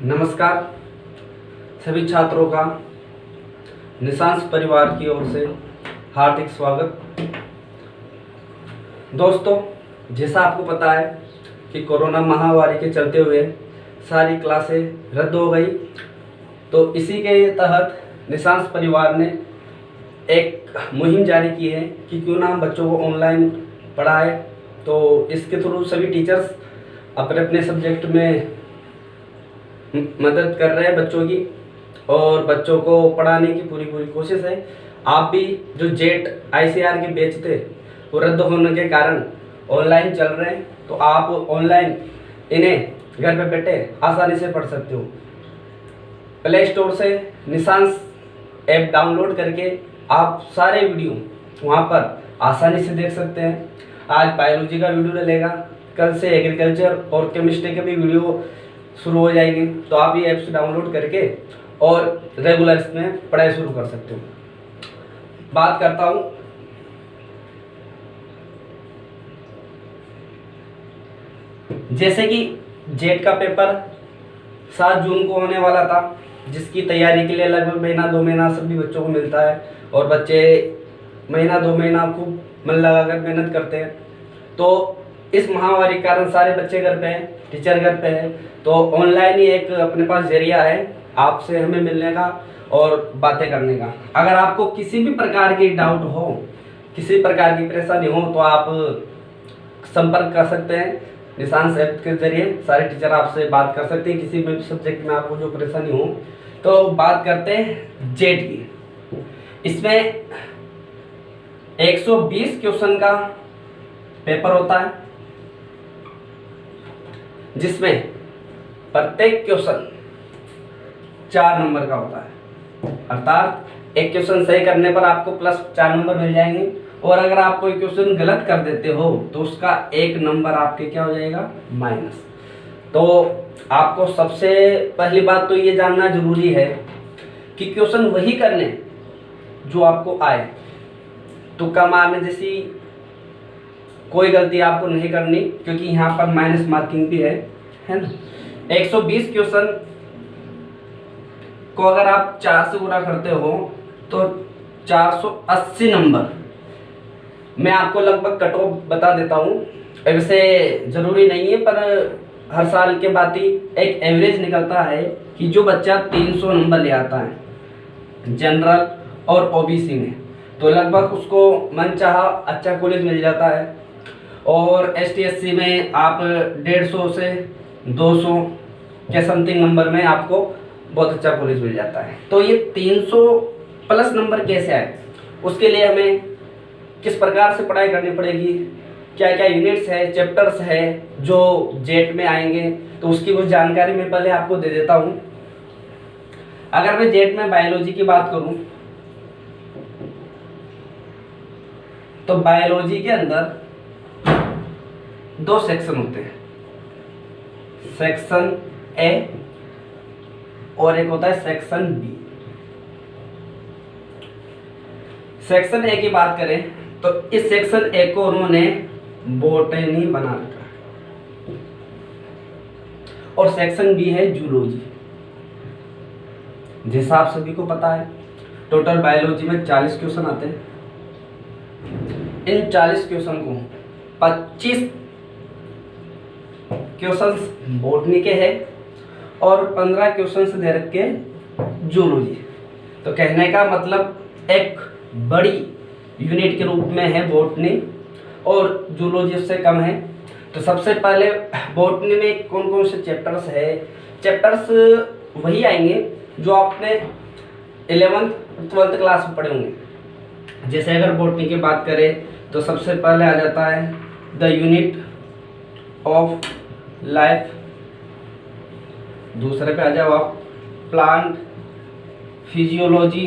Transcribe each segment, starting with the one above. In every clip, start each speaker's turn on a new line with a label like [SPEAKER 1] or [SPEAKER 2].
[SPEAKER 1] नमस्कार सभी छात्रों का निशांस परिवार की ओर से हार्दिक स्वागत। दोस्तों, जैसा आपको पता है कि कोरोना महामारी के चलते हुए सारी क्लासें रद्द हो गई, तो इसी के तहत निशांस परिवार ने एक मुहिम जारी की है कि क्यों ना हम बच्चों को ऑनलाइन पढ़ाएं। तो इसके थ्रू सभी टीचर्स अपने अपने सब्जेक्ट में मदद कर रहे हैं बच्चों की, और बच्चों को पढ़ाने की पूरी कोशिश है। आप भी जो जेट आईसीआर के बैच थे वो रद्द होने के कारण ऑनलाइन चल रहे हैं, तो आप ऑनलाइन इन्हें घर पे बैठे आसानी से पढ़ सकते हो। प्ले स्टोर से निशांस ऐप डाउनलोड करके आप सारे वीडियो वहाँ पर आसानी से देख सकते हैं। आज बायोलॉजी का वीडियो डलेगा, कल से एग्रीकल्चर और केमिस्ट्री के भी वीडियो शुरू हो जाएंगे, तो आप ये ऐप्स डाउनलोड करके और रेगुलर इसमें पढ़ाई शुरू कर सकते हो। बात करता हूँ जैसे कि जेट का पेपर 7 जून को होने वाला था, जिसकी तैयारी के लिए लगभग महीना 2 महीना सभी बच्चों को मिलता है, और बच्चे महीना 2 महीना खूब मन लगाकर मेहनत करते हैं। तो इस महामारी के कारण सारे बच्चे घर पे हैं, टीचर घर पे है, तो ऑनलाइन ही एक अपने पास जरिया है आपसे हमें मिलने का और बातें करने का। अगर आपको किसी भी प्रकार की डाउट हो, किसी प्रकार की परेशानी हो, तो आप संपर्क कर सकते हैं। निशांस ऐप के जरिए सारे टीचर आपसे बात कर सकते हैं किसी भी सब्जेक्ट में आपको जो परेशानी हो। तो बात करते हैं जेट की। इसमें 120 क्वेश्चन का पेपर होता है, जिसमें प्रत्येक क्वेश्चन 4 नंबर का होता है। अर्थात एक क्वेश्चन सही करने पर आपको +4 नंबर मिल जाएंगे, और अगर आप कोई क्वेश्चन गलत कर देते हो तो उसका 1 नंबर आपके क्या हो जाएगा, माइनस। तो आपको सबसे पहली बात तो ये जानना जरूरी है कि क्वेश्चन वही करने जो आपको आए। तुक्का मारने जैसी कोई गलती आपको नहीं करनी, क्योंकि यहाँ पर माइनस मार्किंग भी है ना। 120 क्वेश्चन को अगर आप 4 से गुणा करते हो तो 480 नंबर। मैं आपको लगभग कट ऑफ बता देता हूँ, वैसे जरूरी नहीं है, पर हर साल के बाद ही एक एवरेज निकलता है कि जो बच्चा 300 नंबर ले आता है जनरल और ओबीसी में, तो लगभग उसको मनचाहा अच्छा कॉलेज मिल जाता है। और एसटी एससी में आप 150 से 200 के समथिंग नंबर में आपको बहुत अच्छा कॉलेज मिल जाता है। तो ये 300 प्लस नंबर कैसे आए, उसके लिए हमें किस प्रकार से पढ़ाई करनी पड़ेगी, क्या क्या यूनिट्स है, चैप्टर्स है जो जेट में आएंगे, तो उसकी कुछ जानकारी मैं पहले आपको दे देता हूँ। अगर मैं जेट में बायोलॉजी की बात करूँ तो बायोलॉजी के अंदर 2 सेक्शन होते हैं, सेक्शन ए और एक होता है सेक्शन बी। सेक्शन ए की बात करें तो इस सेक्शन ए को उन्होंने बॉटनी बना रखा है, और सेक्शन बी है जूलॉजी। जैसा आप सभी को पता है, टोटल बायोलॉजी में 40 क्वेश्चन आते हैं। इन 40 क्वेश्चन को 25 क्वेश्चंस बॉटनी के हैं और 15 क्वेश्चंस दे रखे जूलॉजी। तो कहने का मतलब एक बड़ी यूनिट के रूप में है बॉटनी, और जूलॉजी उससे कम है। तो सबसे पहले बॉटनी में कौन कौन से चैप्टर्स है, चैप्टर्स वही आएंगे जो आपने 11th 12th क्लास में पढ़े होंगे। जैसे अगर बॉटनी की बात करें तो सबसे पहले आ जाता है द यूनिट ऑफ लाइफ, दूसरे पे आ जाओ आप प्लांट फिजियोलॉजी,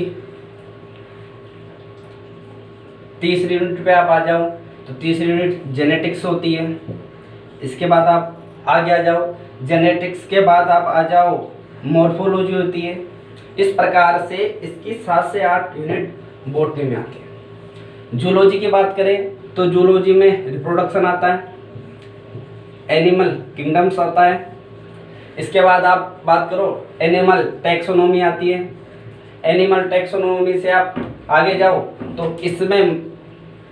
[SPEAKER 1] तीसरी यूनिट पे आप आ जाओ तो तीसरी यूनिट जेनेटिक्स होती है। इसके बाद आप आगे आ जाओ, जेनेटिक्स के बाद आप आ जाओ मॉर्फोलॉजी होती है। इस प्रकार से इसकी 7 से 8 यूनिट बॉटनी में आती है। जूलॉजी की बात करें तो जूलॉजी में रिप्रोडक्शन आता है, एनिमल किंगडम्स आता है, इसके बाद आप बात करो एनिमल टैक्सोनॉमी आती है। एनिमल टैक्सोनॉमी से आप आगे जाओ तो इसमें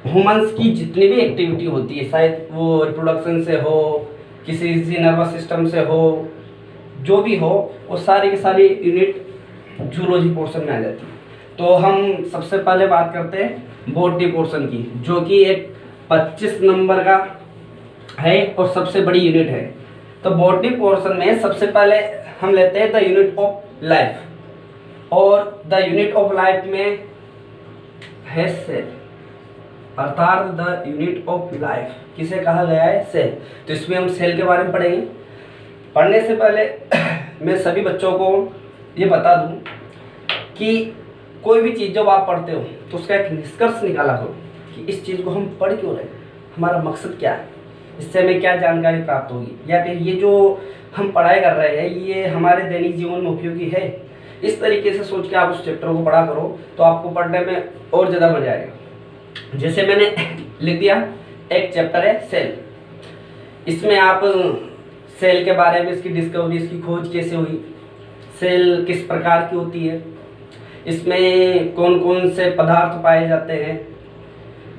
[SPEAKER 1] ह्यूमंस की जितनी भी एक्टिविटी होती है, शायद वो रिप्रोडक्शन से हो, किसी नर्वस सिस्टम से हो, जो भी हो, वो सारी की सारी यूनिट जूलॉजी पोर्शन में आ जाती है। तो हम सबसे पहले बात करते हैं बॉटनी पोर्शन की, जो कि एक 25 नंबर का है और सबसे बड़ी यूनिट है। तो बॉटनी पोर्शन में सबसे पहले हम लेते हैं द यूनिट ऑफ लाइफ, और द यूनिट ऑफ लाइफ में है सेल, अर्थात द यूनिट ऑफ लाइफ किसे कहा गया है? सेल। तो इसमें हम सेल के बारे में पढ़ेंगे। पढ़ने से पहले मैं सभी बच्चों को ये बता दूं कि कोई भी चीज़ जब आप पढ़ते हो तो उसका एक निष्कर्ष निकाला करो कि इस चीज़ को हम पढ़ क्यों रहे हैं, हमारा मकसद क्या है, इससे हमें क्या जानकारी प्राप्त होगी, या फिर ये जो हम पढ़ाई कर रहे हैं ये हमारे दैनिक जीवन में उपयोगी है। इस तरीके से सोच के आप उस चैप्टर को पढ़ा करो तो आपको पढ़ने में और ज़्यादा मजा आएगा। जैसे मैंने लिख दिया, एक चैप्टर है सेल। इसमें आप सेल के बारे में, इसकी डिस्कवरी, इसकी खोज कैसे हुई, सेल किस प्रकार की होती है, इसमें कौन कौन से पदार्थ पाए जाते हैं,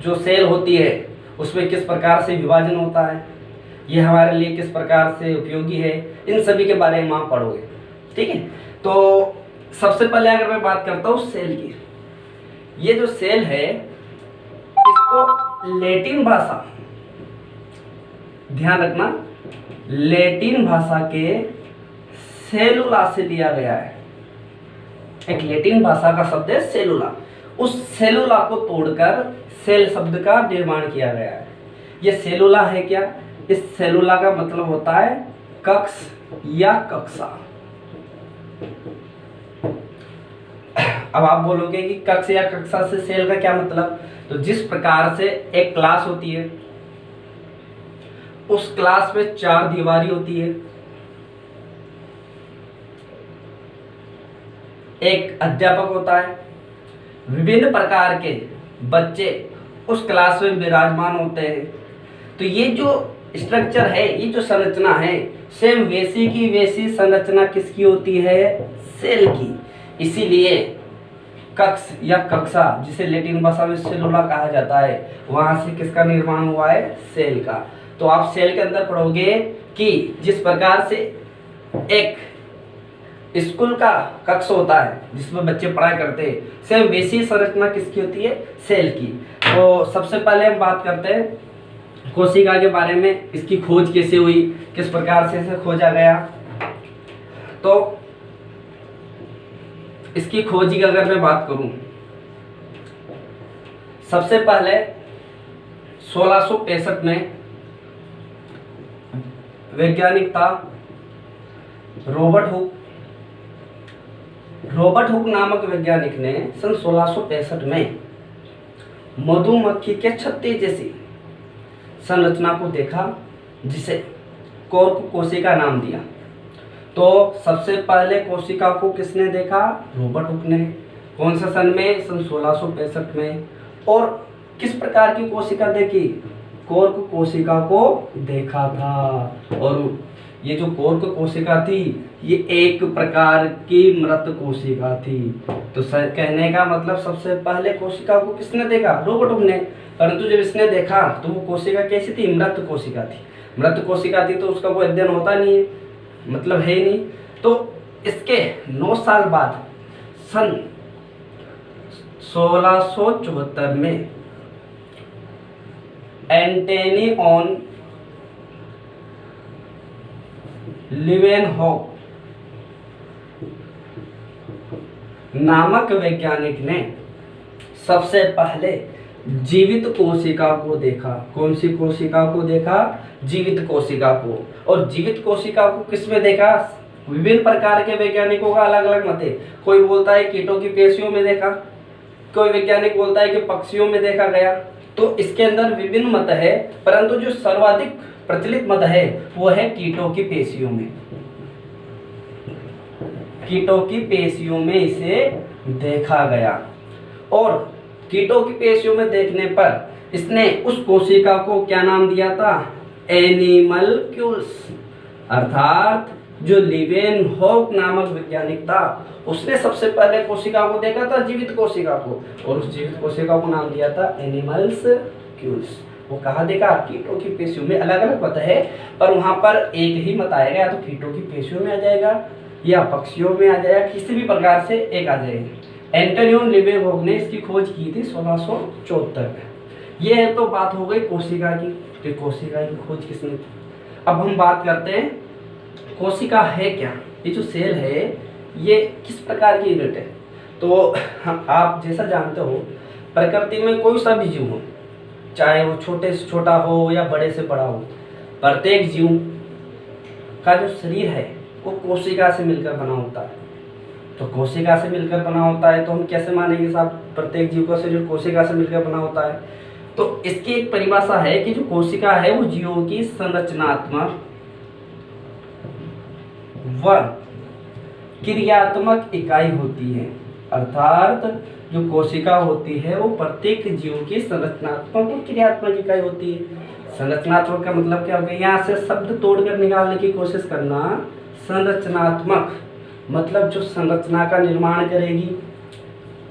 [SPEAKER 1] जो सेल होती है उसमें किस प्रकार से विभाजन होता है, ये हमारे लिए किस प्रकार से उपयोगी है, इन सभी के बारे में आप पढ़ोगे। ठीक है। तो सबसे पहले अगर मैं बात करता हूँ सेल की, ये जो सेल है इसको लैटिन भाषा, ध्यान रखना, लैटिन भाषा के सेलुला से लिया गया है। एक लैटिन भाषा का शब्द है सेलुला, उस सेलुला को तोड़कर सेल शब्द का निर्माण किया गया है। ये सेलुला है क्या? इस सेलुला का मतलब होता है कक्ष या कक्षा। अब आप बोलोगे कि कक्ष या कक्षा से सेल का क्या मतलब? तो जिस प्रकार से एक क्लास होती है, उस क्लास में 4 दीवारी होती है, एक अध्यापक होता है, विभिन्न प्रकार के बच्चे उस क्लास में विराजमान होते हैं। तो ये जो स्ट्रक्चर है, ये जो संरचना है, सेम वैसी की वैसी संरचना किसकी होती है? सेल की। इसीलिए कक्ष या कक्षा, जिसे लैटिन भाषा में सेलुला कहा जाता है, वहां से किसका निर्माण हुआ है? सेल का। तो आप सेल के अंदर पढ़ोगे कि जिस प्रकार से एक स्कूल का कक्ष होता है जिसमें बच्चे पढ़ाई करते हैं, सेम वैसी संरचना किसकी होती है? सेल की। तो सबसे पहले हम बात करते हैं कोशिका के बारे में, इसकी खोज कैसे हुई, किस प्रकार से इसे खोजा गया। तो इसकी खोज की अगर मैं बात करूं, सबसे पहले 1665 में वैज्ञानिक था रॉबर्ट हुक। रॉबर्ट हुक नामक वैज्ञानिक ने सन 1665 में मधुमक्खी के छत्ते जैसी संरचना को देखा, जिसे कॉर्क कोशिका नाम दिया। तो सबसे पहले कोशिका को किसने देखा? रॉबर्ट हुक ने। कौन सा सन में? सन 1665 में। और किस प्रकार की कोशिका देखी? कॉर्क कोशिका को देखा था। और ये जो कॉर्क कोशिका थी, ये एक प्रकार की मृत कोशिका थी। तो सर कहने का मतलब सबसे पहले कोशिका को किसने देखा? रॉबर्ट हुक ने। परंतु जब इसने देखा तो वो कोशिका कैसी थी? मृत कोशिका थी। मृत कोशिका थी तो उसका कोई अध्ययन होता नहीं है, मतलब है ही नहीं। तो इसके 9 साल बाद सन 1674 में एंटनी ऑन लीवेनहॉक नामक वैज्ञानिक ने सबसे पहले जीवित कोशिका को देखा। कौन सी कोशिका को देखा? जीवित कोशिका को। और जीवित कोशिका को किसमें देखा? विभिन्न प्रकार के वैज्ञानिकों का अलग अलग मत है। कोई बोलता है कीटों की पेशियों में देखा, कोई वैज्ञानिक बोलता है कि पक्षियों में देखा गया। तो इसके अंदर विभिन्न मत है, परंतु जो सर्वाधिक प्रचलित मत है वो है कीटों की पेशियों में। कीटों की पेशियों में इसे देखा गया। और कीटों की पेशियों में देखने पर इसने उस कोशिका को क्या नाम दिया था? एनिमल्क्यूल्स, अर्थात जो लीवेनहॉक नामक वैज्ञानिक था उसने सबसे पहले कोशिका को देखा था, जीवित कोशिका को, और उस जीवित कोशिका को नाम दिया था एनिमल्स क्यूल्स। वो कहाँ देखा? कीटों की पेशियों में। अलग अलग मत है पर वहां पर एक ही मत आएगा, या तो कीटों की पेशियों में आ जाएगा या पक्षियों में आ जाएगा, किसी भी प्रकार से एक आ जाएगा। एंटोनियो लीवेनहॉक ने इसकी खोज की थी 1674 में। यह तो बात हो गई कोशिका की, कि कोशिका की खोज किसने की। अब हम बात करते हैं कोशिका है क्या। ये जो सेल है ये किस प्रकार की यूनिट है। तो आप जैसा जानते हो प्रकृति में कोई सा भी जीव हो, चाहे वो छोटे से छोटा हो या बड़े से बड़ा हो, प्रत्येक जीव का जो शरीर है वो कोशिका से मिलकर बना होता है। तो कोशिका से मिलकर बना होता है तो हम कैसे मानेंगे साहब प्रत्येक जीव का शरीर कोशिका से मिलकर बना होता है। तो इसकी एक परिभाषा है कि जो कोशिका है वो जीवों की संरचनात्मक व क्रियात्मक इकाई होती है। अर्थात जो कोशिका होती है वो प्रत्येक जीव की संरचनात्मक और क्रियात्मक इकाई होती है। संरचनात्मक का मतलब क्या हो गया? यहाँ से शब्द तोड़कर निकालने की कोशिश करना। संरचनात्मक मतलब जो संरचना का निर्माण करेगी।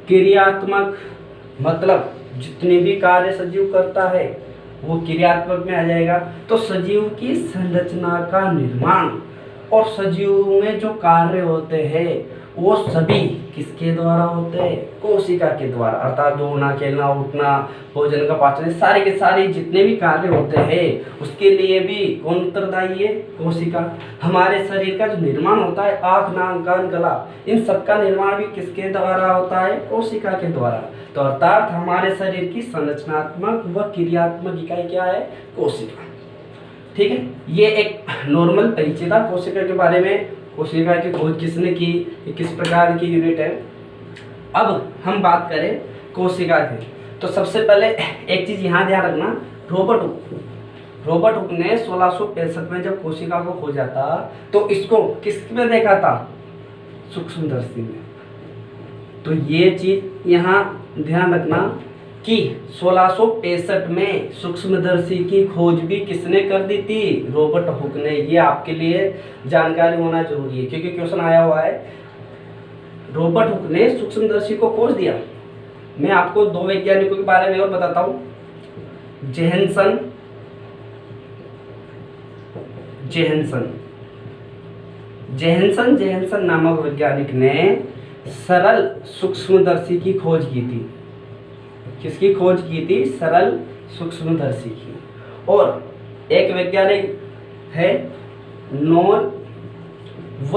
[SPEAKER 1] क्रियात्मक मतलब जितने भी कार्य सजीव करता है वो क्रियात्मक में आ जाएगा। तो सजीव की संरचना का निर्माण और सजीव में जो कार्य होते हैं वो सभी किसके द्वारा होते हैं? कोशिका के द्वारा। अर्थात दौड़ना, खेलना, उठना, भोजन का पाचन, सारे के सारे जितने भी कार्य होते हैं उसके लिए भी कौन उत्तरदायी है? कोशिका। हमारे शरीर का जो निर्माण होता है, आँख, नाक, कान, गला, इन सबका निर्माण भी किसके द्वारा होता है? कोशिका के द्वारा। तो अर्थात हमारे शरीर की संरचनात्मक व क्रियात्मक इकाई क्या है? कोशिका। ठीक है, ये एक नॉर्मल परिचय था कोशिका के बारे में। कोशिका की खोज किसने की, किस प्रकार की यूनिट है। अब हम बात करें कोशिका की, तो सबसे पहले एक चीज यहाँ ध्यान रखना, रॉबर्ट हुक ने 1665 में जब कोशिका को खोजा था तो इसको किस में देखा था? सूक्ष्मदर्शी में। तो ये चीज यहाँ ध्यान रखना कि 1665 में सूक्ष्मदर्शी की खोज भी किसने कर दी थी? रॉबर्ट हुक ने। ये आपके लिए जानकारी होना जरूरी है क्योंकि क्वेश्चन आया हुआ है। रॉबर्ट हुक ने सूक्ष्मदर्शी को खोज दिया। मैं आपको दो वैज्ञानिकों के बारे में और बताता हूँ। जेहनसन नामक वैज्ञानिक ने सरल सूक्ष्मदर्शी की खोज की थी। किसकी खोज की थी? सरल सूक्ष्मदर्शी की। और एक वैज्ञानिक है नोल व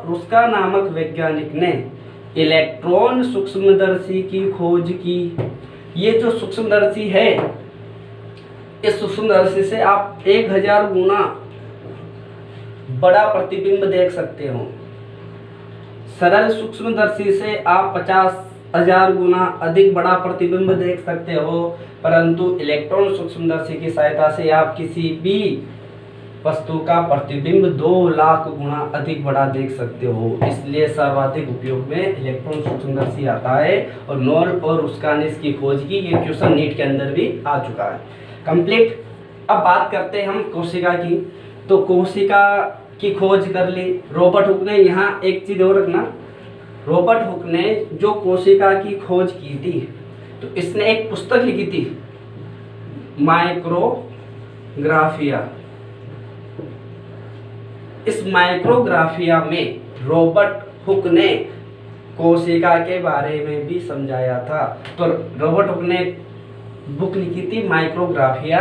[SPEAKER 1] रुस्का नामक वैज्ञानिक ने इलेक्ट्रॉन सूक्ष्मदर्शी की खोज की। ये जो सूक्ष्मदर्शी है, इस सूक्ष्मदर्शी से आप 1000 गुना बड़ा प्रतिबिंब देख सकते हो। सरल सूक्ष्मदर्शी से आप 50,000 गुना अधिक बड़ा प्रतिबिंब देख सकते हो, परंतु इलेक्ट्रॉन सूक्ष्मदर्शी की सहायता से आप किसी भी वस्तु का प्रतिबिंब 2 लाख गुना अधिक बड़ा देख सकते हो। इसलिए सर्वाधिक उपयोग में इलेक्ट्रॉन सूक्ष्मदर्शी आता है। और नोल और रुस्का ने इसकी खोज की। ये क्वेश्चन नीट के अंदर भी आ चुका है। कंप्लीट। अब बात करते हैं हम कोशिका की। तो कोशिका की खोज कर ली रॉबर्ट हुक ने। यहाँ एक चीज और रखना, रॉबर्ट हुक ने जो कोशिका की खोज की थी तो इसने एक पुस्तक लिखी थी, माइक्रोग्राफिया। इस माइक्रोग्राफिया में रॉबर्ट हुक ने कोशिका के बारे में भी समझाया था। तो रॉबर्ट हुक ने बुक लिखी थी माइक्रोग्राफिया,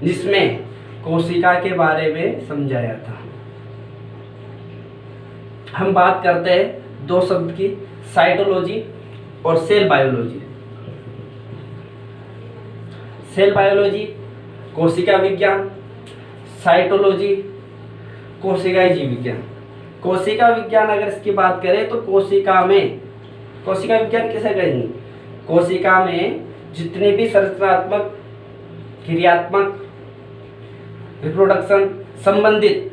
[SPEAKER 1] जिसमें कोशिका के बारे में समझाया था। हम बात करते हैं दो शब्द की, साइटोलॉजी और सेल बायोलॉजी। सेल बायोलॉजी कोशिका विज्ञान, साइटोलॉजी कोशिका जीव विज्ञान। कोशिका विज्ञान अगर इसकी बात करें तो कोशिका विज्ञान किसे कहेंगे? कोशिका में जितने भी संरचनात्मक, क्रियात्मक, रिप्रोडक्शन संबंधित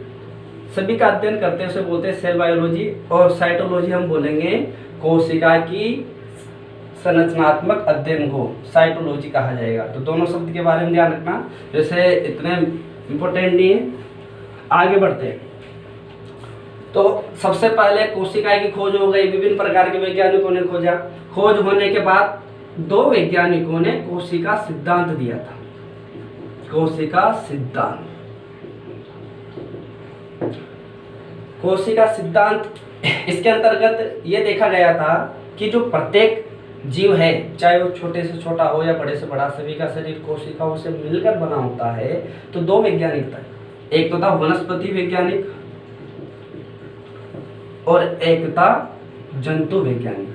[SPEAKER 1] सभी का अध्ययन करते हैं उसे बोलते हैं सेल बायोलॉजी। और साइटोलॉजी हम बोलेंगे कोशिका की संरचनात्मक अध्ययन को साइटोलॉजी कहा जाएगा। तो दोनों शब्द के बारे में ध्यान रखना, जैसे इतने इम्पोर्टेंट नहीं है। आगे बढ़ते हैं। तो सबसे पहले कोशिका की खोज हो गई, विभिन्न प्रकार के वैज्ञानिकों ने खोजा। खोज होने के बाद 2 वैज्ञानिकों ने कोशिका सिद्धांत दिया था। कोशिका सिद्धांत, कोशिका सिद्धांत, इसके अंतर्गत ये देखा गया था कि जो प्रत्येक जीव है, चाहे वो छोटे से छोटा हो या बड़े से बड़ा, सभी का शरीर कोशिकाओं से मिलकर बना होता है। तो 2 वैज्ञानिक थे, एक तो था वनस्पति वैज्ञानिक और एक था जंतु वैज्ञानिक।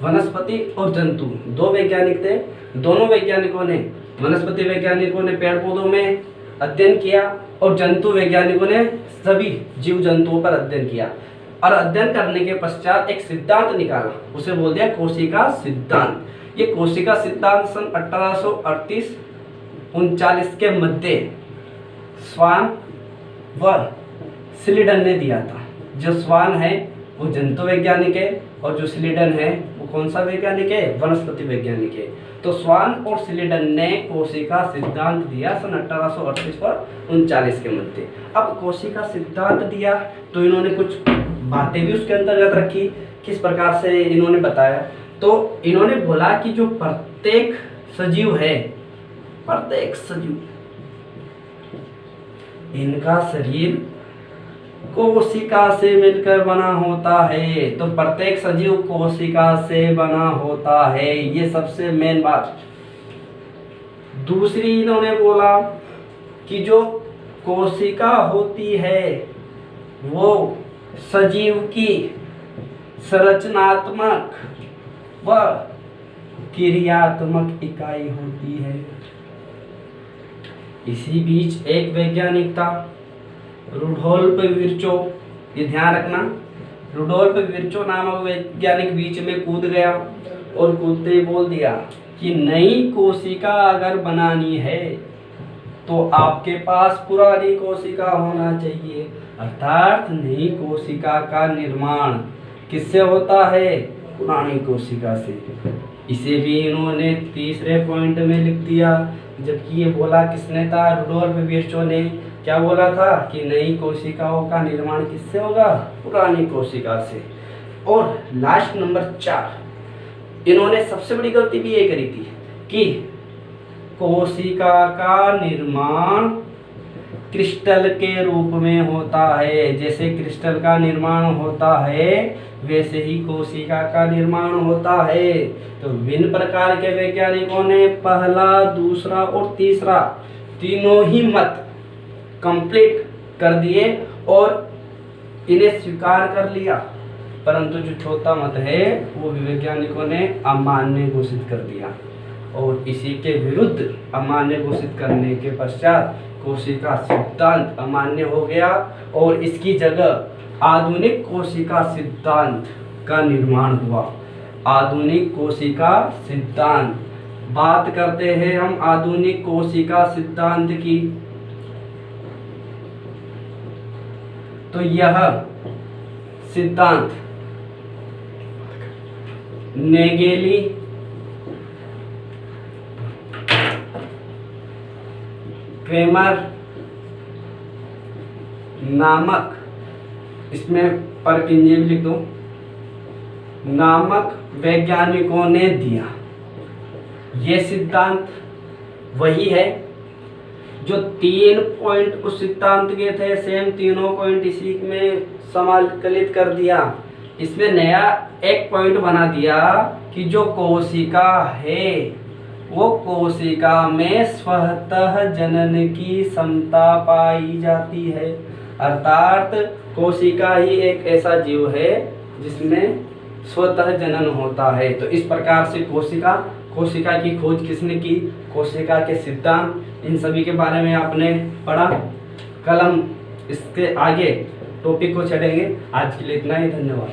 [SPEAKER 1] वनस्पति और जंतु 2 वैज्ञानिक थे। दोनों वैज्ञानिकों ने, वनस्पति वैज्ञानिकों ने पेड़ पौधों में अध्ययन किया और जंतु वैज्ञानिकों ने सभी जीव जंतुओं पर अध्ययन किया। और अध्ययन करने के पश्चात एक सिद्धांत निकाला, उसे बोल दिया कोशिका सिद्धांत। ये कोशिका सिद्धांत सन 1838-39 के मध्य स्वान व स्लीडन ने दिया था। जो स्वान है वो जंतु वैज्ञानिक है और जो स्लीडन है वो कौन सा वैज्ञानिक है? वनस्पति वैज्ञानिक है। तो स्वान और स्लीडन ने कोशिका सिद्धांत दिया सन 1838 पर 39 के मध्य। अब कोशिका सिद्धांत दिया तो इन्होंने कुछ बातें भी उसके अंतर्गत रखी। किस प्रकार से इन्होंने बताया? तो इन्होंने बोला कि जो प्रत्येक सजीव है, प्रत्येक सजीव, इनका शरीर कोशिका से मिलकर बना होता है। तो प्रत्येक सजीव कोशिका से बना होता है, ये सबसे मेन बात। दूसरी इन्होंने बोला कि जो कोशिका होती है वो सजीव की संरचनात्मक व क्रियात्मक इकाई होती है। इसी बीच एक वैज्ञानिक था रुडोल्फ विर्चो, ये ध्यान रखना, रुडोल्फ विर्चो नामक वैज्ञानिक बीच में कूद गया और कूदते ही बोल दिया कि नई कोशिका अगर बनानी है तो आपके पास पुरानी कोशिका होना चाहिए। अर्थात नई कोशिका का निर्माण किससे होता है? पुरानी कोशिका से। इसे भी इन्होंने तीसरे पॉइंट में लिख दिया। जबकि ये बोला किसने था? रुडोल्फ विर्चो ने। क्या बोला था? कि नई कोशिकाओं का निर्माण किससे होगा? पुरानी कोशिका से। और लास्ट नंबर 4, इन्होंने सबसे बड़ी गलती भी ये करी थी कि कोशिका का निर्माण क्रिस्टल के रूप में होता है। जैसे क्रिस्टल का निर्माण होता है वैसे ही कोशिका का निर्माण होता है। तो विभिन्न प्रकार के वैज्ञानिकों ने पहला, दूसरा और तीसरा तीनों ही मत कंप्लीट कर दिए और इन्हें स्वीकार कर लिया, परंतु जो चौथा मत है वो वैज्ञानिकों ने अमान्य घोषित कर दिया। और इसी के विरुद्ध अमान्य घोषित करने के पश्चात कोशिका सिद्धांत अमान्य हो गया और इसकी जगह आधुनिक कोशिका सिद्धांत का निर्माण हुआ। आधुनिक कोशिका सिद्धांत, बात करते हैं हम आधुनिक कोशिका सिद्धांत की। तो यह सिद्धांत नेगेली, क्रेमर नामक, इसमें परकिंजे भी लिख दो, नामक वैज्ञानिकों ने दिया। ये सिद्धांत वही है जो 3 पॉइंट उस सिद्धांत के थे, सेम तीनों पॉइंट इसी में समाकलित कर दिया। इसमें नया एक पॉइंट बना दिया कि जो कोशिका है वो कोशिका में स्वतः जनन की क्षमता पाई जाती है। अर्थात कोशिका ही एक ऐसा जीव है जिसमें स्वतः जनन होता है। तो इस प्रकार से कोशिका की खोज किसने की? कोशिका के सिद्धांत, इन सभी के बारे में आपने पढ़ा। कल हम इसके आगे टॉपिक को चढ़ेंगे। आज के लिए इतना ही, धन्यवाद।